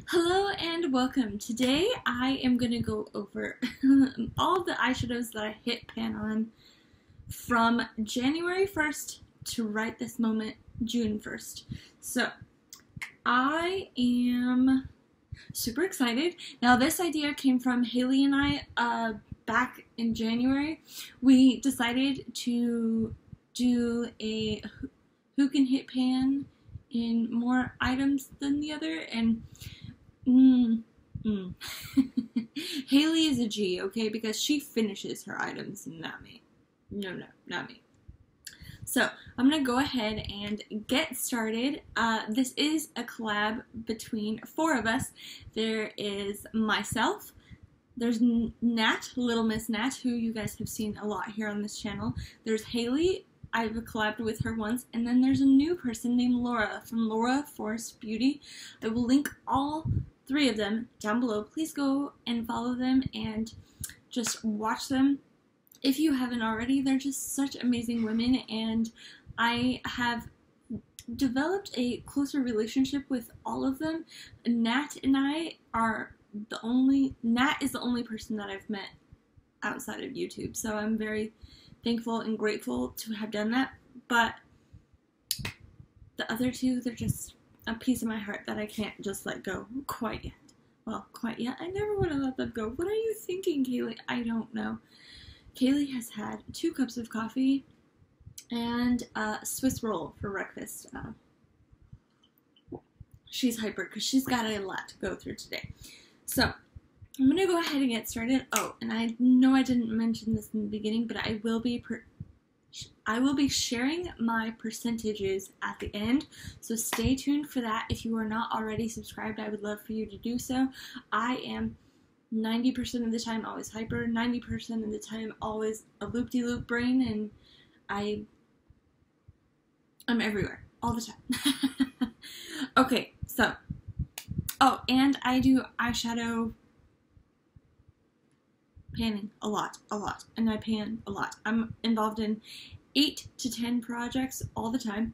Hello and welcome. Today I am going to go over all the eyeshadows that I hit pan on from January 1st to right this moment, June 1st. So I am super excited. Now this idea came from Hayleigh and I back in January. We decided to do a who can hit pan in more items than the other, and Hayleigh is a G, okay, because she finishes her items, not me. No, not me. So I'm gonna go ahead and get started. This is a collab between four of us. There is myself, there's Nat, Lil Ms Nat, who you guys have seen a lot here on this channel. There's Hayleigh, I've collabed with her once, and then there's a new person named Laura from Lauraforce Beauty. I will link all three of them down below. Please go and follow them and just watch them if you haven't already. They're just such amazing women, and I have developed a closer relationship with all of them. Nat and I are Nat is the only person that I've met outside of YouTube, so I'm very thankful and grateful to have done that. But the other two, they're just a piece of my heart that I can't just let go quite yet. Well, quite yet. I never want to let them go. What are you thinking, Kaylee? I don't know. Kaylee has had 2 cups of coffee and a Swiss roll for breakfast. She's hyper because she's got a lot to go through today. So I'm going to go ahead and get started. Oh, and I know I didn't mention this in the beginning, but I will be sharing my percentages at the end, so stay tuned for that. If you are not already subscribed, I would love for you to do so. I am 90% of the time always hyper, 90% of the time always a loop-de-loop brain, and I'm everywhere, all the time. Okay, so, oh, and I do eyeshadow panning a lot, and I pan a lot. I'm involved in 8 to 10 projects all the time,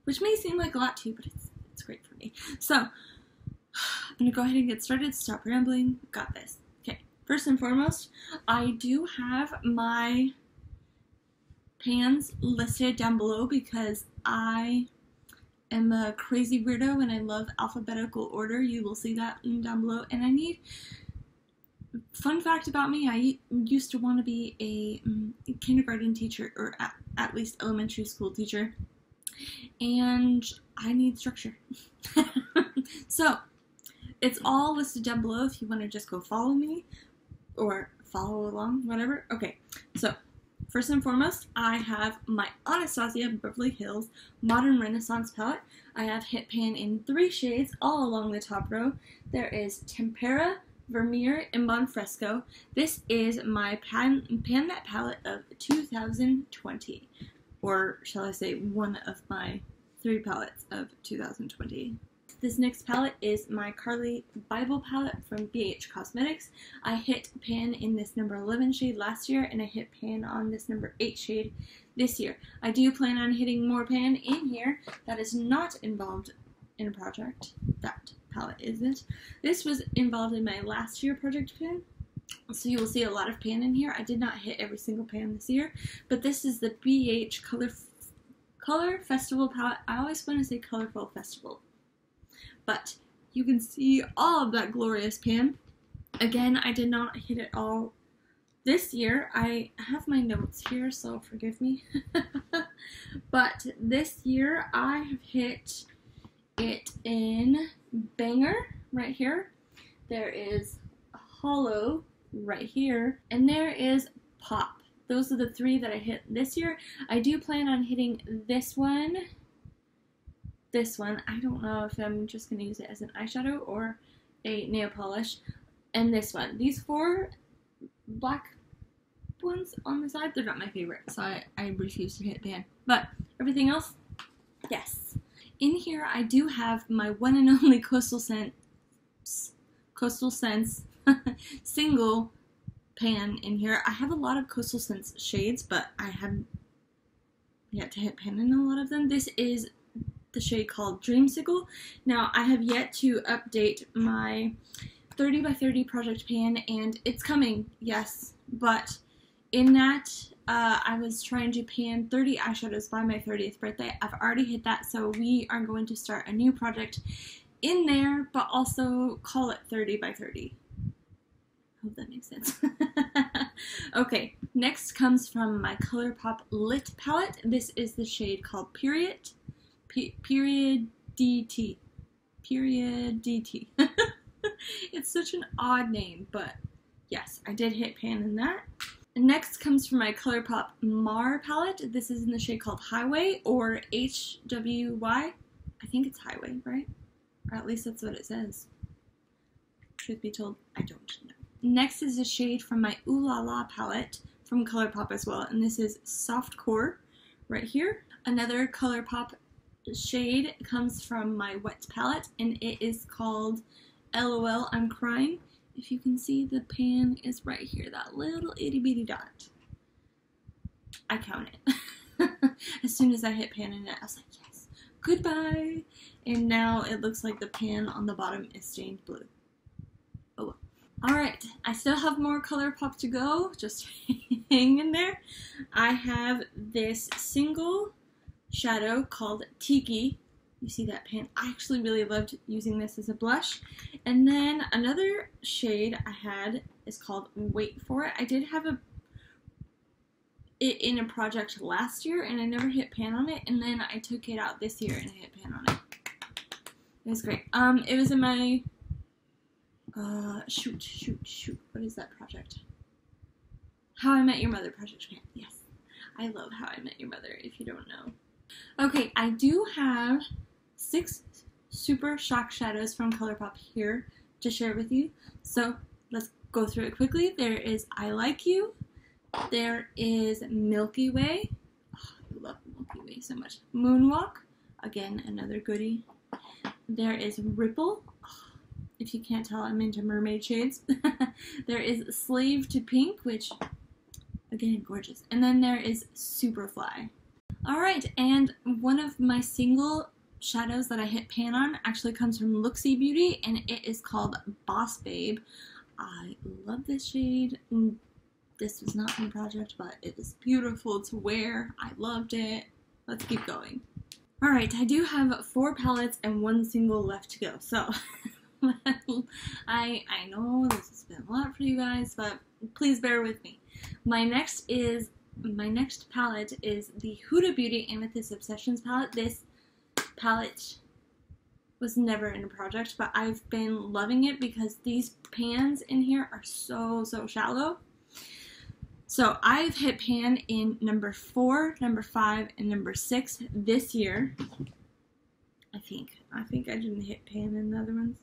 which may seem like a lot too, but it's great for me. So I'm gonna go ahead and get started. Stop rambling. Got this. Okay. First and foremost, I do have my pans listed down below because I am a crazy weirdo and I love alphabetical order. You will see that down below. And I need. Fun fact about me, I used to want to be a kindergarten teacher, or at least elementary school teacher, and I need structure. So, it's all listed down below if you want to just go follow me, or follow along, whatever. Okay, so, first and foremost, I have my Anastasia Beverly Hills Modern Renaissance palette. I have hit pan in 3 shades all along the top row. There is Tempera, Vermeer, and Buon Fresco. This is my pan that palette of 2020, or shall I say one of my 3 palettes of 2020. This next palette is my Carli Bybel palette from BH Cosmetics. I hit pan in this number 11 shade last year, and I hit pan on this number 8 shade this year. I do plan on hitting more pan in here that is not involved in a project. That palette isn't. This was involved in my last year project pan, so you will see a lot of pan in here. I did not hit every single pan this year, but this is the BH Color Festival palette. I always want to say Colorful Festival, but you can see all of that glorious pan. Again, I did not hit it all this year. I have my notes here, so forgive me. But this year I have hit it in Banger right here. There is Holo right here, and there is Pop. Those are the 3 that I hit this year. I do plan on hitting this one. I don't know if I'm just going to use it as an eyeshadow or a nail polish. And this one. These 4 black ones on the side, they're not my favorite, so I refuse to hit pan. But everything else, yes. In here, I do have my one and only Coastal Scents single pan in here. I have a lot of Coastal Scents shades, but I have yet to hit pan in a lot of them. This is the shade called Dreamsicle. Now, I have yet to update my 30 by 30 project pan, and it's coming, yes, but in that, I was trying to pan 30 eyeshadows by my 30th birthday. I've already hit that, so we are going to start a new project in there, but also call it 30 by 30. Hope that makes sense. Okay, next comes from my Colourpop Lit palette. This is the shade called Periodt. Periodt. Periodt. It's such an odd name, but yes, I did hit pan in that. Next comes from my Colourpop Mar Palette. This is in the shade called HWY, or HWY. I think it's Highway, right? Or at least that's what it says. Truth be told, I don't know. Next is a shade from my Ooh La La palette from Colourpop as well, and this is Soft Core right here. Another Colourpop shade comes from my Wet palette, and it is called LOL I'm Crying. If you can see, the pan is right here, that little itty bitty dot. I count it. As soon as I hit pan in it, I was like, yes, goodbye. And now it looks like the pan on the bottom is stained blue. Oh well. Alright, I still have more Colourpop to go, just hang in there. I have this single shadow called Tiki. You see that pan? I actually really loved using this as a blush. And then another shade I had is called Wait For It. I did have it in a project last year, and I never hit pan on it, and then I took it out this year and I hit pan on it. It was great. It was in my shoot. What is that project? How I Met Your Mother project pan. Yes. I love How I Met Your Mother, if you don't know. Okay, I do have 6 super shock shadows from Colourpop here to share with you. So let's go through it quickly. There is I Like You. There is Milky Way. Oh, I love Milky Way so much. Moonwalk. Again, another goodie. There is Ripple. If you can't tell, I'm into mermaid shades. There is Slave to Pink, which, again, gorgeous. And then there is Superfly. Alright, and one of my single shadows that I hit pan on actually comes from Looxi Beauty, and it is called Boss Babe. I love this shade. This was not in the project, but it is beautiful to wear. I loved it. Let's keep going. Alright, I do have 4 palettes and 1 single left to go, so I know this has been a lot for you guys, but please bear with me. My next palette is the Huda Beauty Amethyst Obsessions palette. This palette was never in a project, but I've been loving it because these pans in here are so shallow. So I've hit pan in number 4, number 5, and number 6 this year. I think I didn't hit pan in the other ones.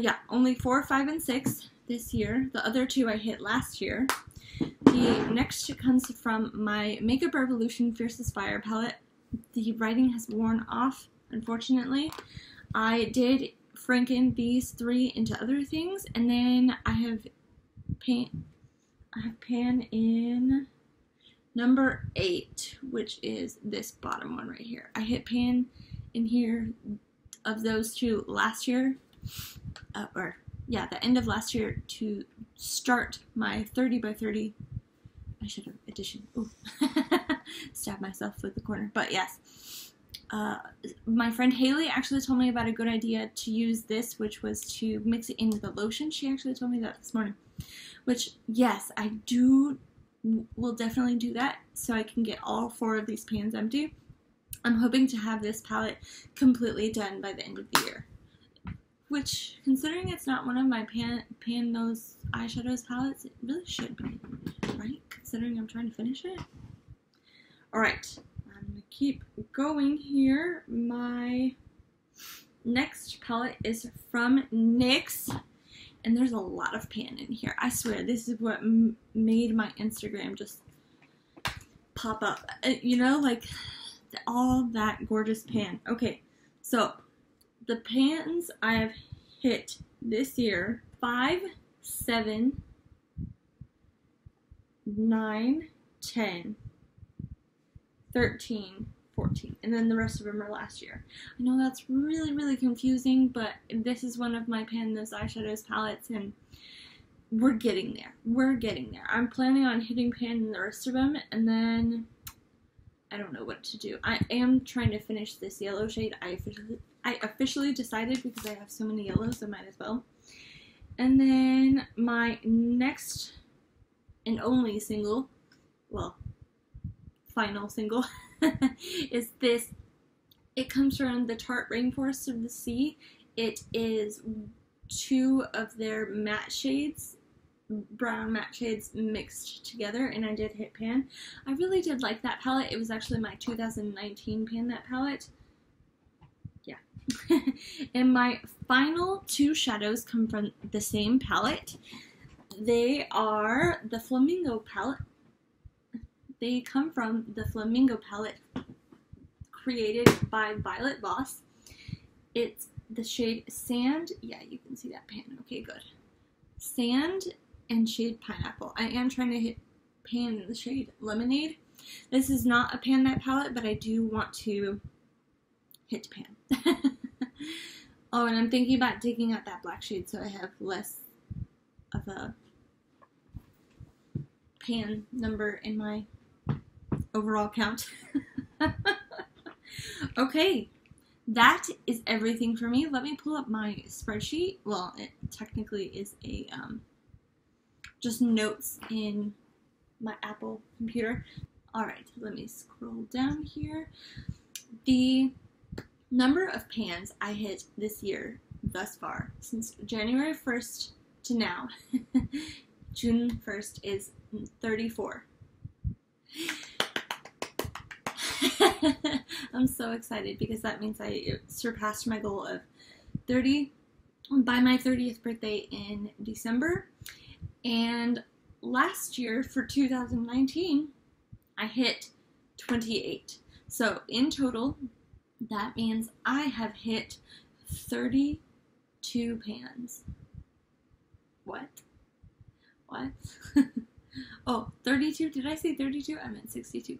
Yeah, only 4, 5, and 6 this year. The other 2 I hit last year. The next comes from my Makeup Revolution Fiercest Fire palette. The writing has worn off, unfortunately. I did franken these 3 into other things, and then I have pan in number 8, which is this bottom one right here. I hit pan in here of those 2 last year, the end of last year to start my 30 by 30 eyeshadow edition. Ooh. Stab myself with the corner. But yes, my friend Hayleigh actually told me about a good idea to use this, which was to mix it in with a lotion. She actually told me that this morning. Which, yes, I will definitely do that so I can get all 4 of these pans empty. I'm hoping to have this palette completely done by the end of the year. Which, considering it's not one of my pan those eyeshadows palettes, it really should be, right? Considering I'm trying to finish it. Alright, I'm going to keep going here. My next palette is from NYX, and there's a lot of pan in here. I swear, this is what made my Instagram just pop up. You know, like, all that gorgeous pan. Okay, so the pans I've hit this year: 5, 7, 9, 10, 13, 14, and then the rest of them are last year. I know that's really, really confusing, but this is one of my Pan Those Eyeshadows palettes, and we're getting there. We're getting there. I'm planning on hitting pan in the rest of them, and then I don't know what to do. I am trying to finish this yellow shade. I officially decided, because I have so many yellows, I might as well. And then my next and only single, well, final single, is this. It comes from the Tarte Rainforest of the Sea. It is 2 of their matte shades, brown matte shades mixed together, and I did hit pan. I really did like that palette. It was actually my 2019 Pan That palette. Yeah. And my final 2 shadows come from the same palette. They are the Flamingo palette. They come from the Flamingo palette created by Voss. It's the shade Sand. Yeah, you can see that pan. Okay, good. Sand and shade Pineapple. I am trying to hit pan in the shade Lemonade. This is not a Pan That palette, but I do want to hit pan. Oh, and I'm thinking about digging out that black shade so I have less of a pan number in my overall count. Okay, that is everything for me. Let me pull up my spreadsheet. Well, it technically is a just notes in my Apple computer. Alright, let me scroll down here. The number of pans I hit this year thus far, since January 1st to now, June 1st, is 34. I'm so excited because that means I surpassed my goal of 30 by my 30th birthday in December. And last year, for 2019, I hit 28. So in total, that means I have hit 32 pans. What? What? Oh, 32? Did I say 32? I meant 62.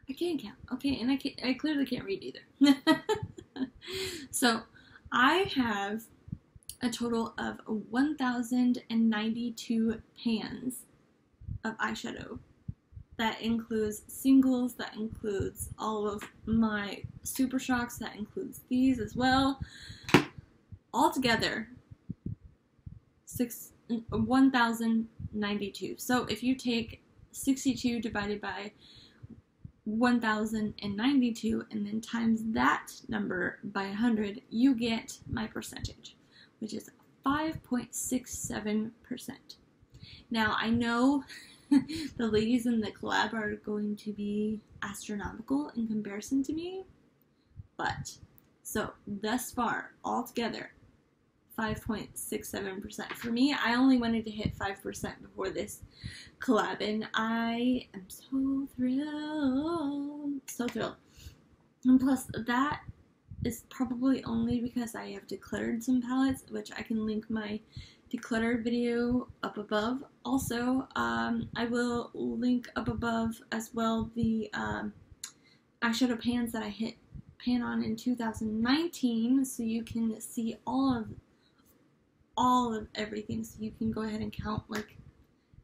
I can't count. Okay, and I clearly can't read either. So I have a total of 1,092 pans of eyeshadow. That includes singles, that includes all of my Super Shocks, that includes these as well. Altogether, 1,092. So if you take 62 divided by 1,092 and then times that number by 100, you get my percentage, which is 5.67%. Now, I know the ladies in the collab are going to be astronomical in comparison to me, but so thus far, altogether, 5.67%. For me, I only wanted to hit 5% before this collab, and I am so thrilled. So thrilled. And plus, that is probably only because I have decluttered some palettes, which I can link my declutter video up above. Also, I will link up above as well the eyeshadow pans that I hit pan on in 2019, so you can see all of everything, so you can go ahead and count, like,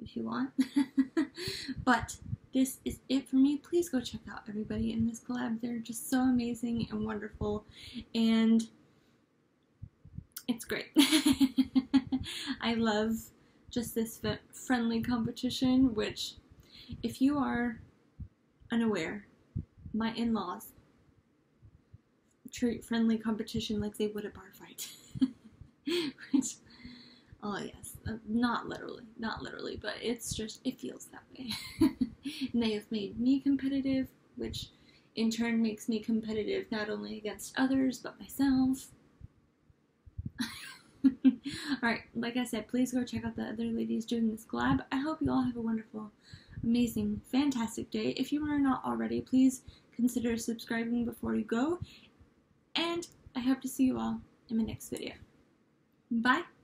if you want. But this is it for me. Please go check out everybody in this collab. They're just so amazing and wonderful, and it's great. I love just this friendly competition, which, if you are unaware, my in-laws treat friendly competition like they would a bar fight. Which, oh yes, not literally, but it's just, it feels that way. And they have made me competitive, which in turn makes me competitive not only against others, but myself. Alright, like I said, please go check out the other ladies doing this collab. I hope you all have a wonderful, amazing, fantastic day. If you are not already, please consider subscribing before you go. And I hope to see you all in my next video. Bye!